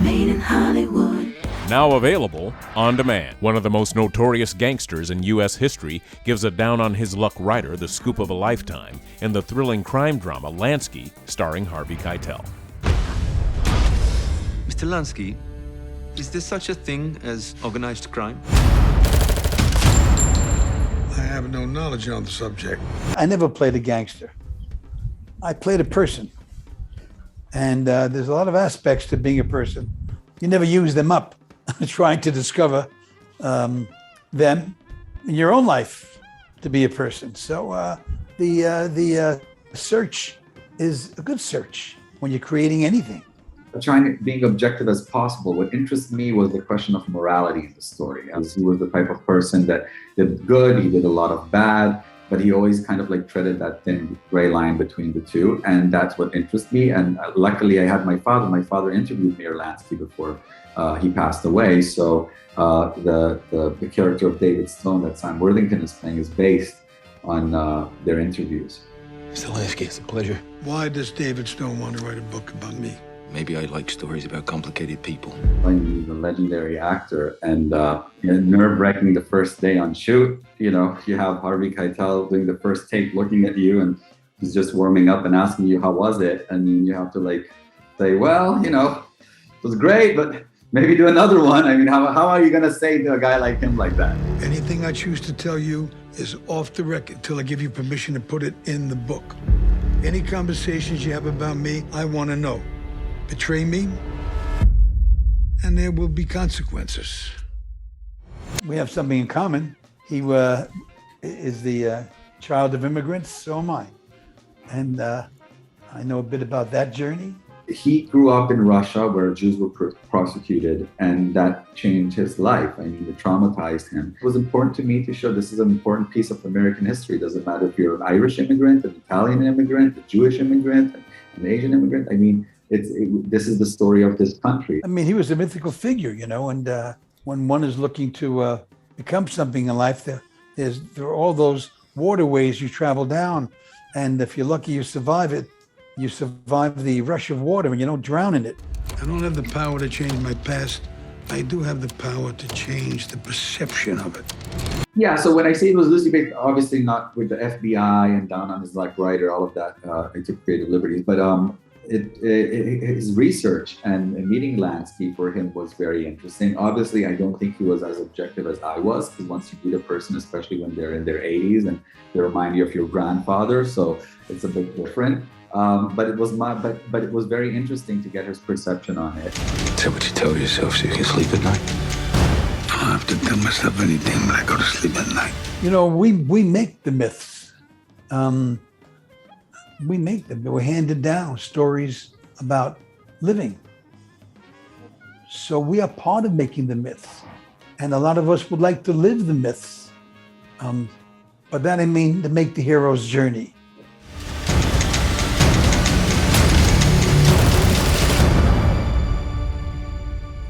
Made in Hollywood. Now available on demand. One of the most notorious gangsters in U.S. history gives a down-on-his-luck writer the scoop of a lifetime in the thrilling crime drama Lansky, starring Harvey Keitel. Mr. Lansky, is there such a thing as organized crime? I have no knowledge on the subject. I never played a gangster. I played a person. And there's a lot of aspects to being a person. You never use them up trying to discover them in your own life to be a person. So the search is a good search when you're creating anything. Being objective as possible. What interested me was the question of morality in the story. As he was the type of person that did good, he did a lot of bad, but he always kind of like treaded that thin gray line between the two. And that's what interests me. And luckily I had my father. My father interviewed Mayor Lansky before he passed away. So the character of David Stone that Sam Worthington is playing is based on their interviews. Mr. Lansky, it's a pleasure. Why does David Stone want to write a book about me? Maybe I like stories about complicated people. He's a legendary actor, and nerve-wracking the first day on shoot. You know, you have Harvey Keitel doing the first take, looking at you, and he's just warming up and asking you, how was it? And you have to like say, well, you know, it was great, but maybe do another one. I mean, how are you gonna say to a guy like him like that? Anything I choose to tell you is off the record till I give you permission to put it in the book. Any conversations you have about me, I want to know. Betray me, and there will be consequences. We have something in common. He is the child of immigrants, so am I. And I know a bit about that journey. He grew up in Russia where Jews were prosecuted, and that changed his life. I mean, it traumatized him. It was important to me to show this is an important piece of American history. It doesn't matter if you're an Irish immigrant, an Italian immigrant, a Jewish immigrant, an Asian immigrant. I mean, this is the story of this country. I mean, he was a mythical figure, you know, and when one is looking to become something in life, there are all those waterways you travel down. And if you're lucky, you survive it. You survive the rush of water and you don't drown in it. I don't have the power to change my past. I do have the power to change the perception of it. Yeah, so when I say it was loosely based, obviously not with the FBI and down on his luck writer, all of that, I took creative liberties, but his research and meeting Lansky for him was very interesting. Obviously, I don't think he was as objective as I was, because once you meet a person, especially when they're in their 80s, and they remind you of your grandfather, so it's a bit different. But it was very interesting to get his perception on it. Is that what you tell yourself so you can sleep at night? I don't have to tell myself anything when I go to sleep at night. You know, we make the myths. We make them. They were handed down, stories about living. So we are part of making the myths. And a lot of us would like to live the myths. But that I mean to make the hero's journey.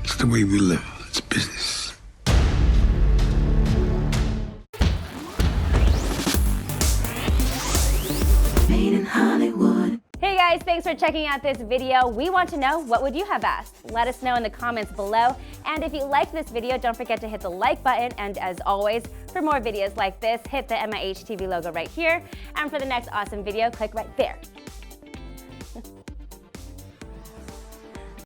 It's the way we live. It's business. Made in Hollywood. Hey guys, thanks for checking out this video. We want to know, what would you have asked? Let us know in the comments below. And if you like this video, don't forget to hit the like button. And as always, for more videos like this, hit the MIH TV logo right here. And for the next awesome video, click right there.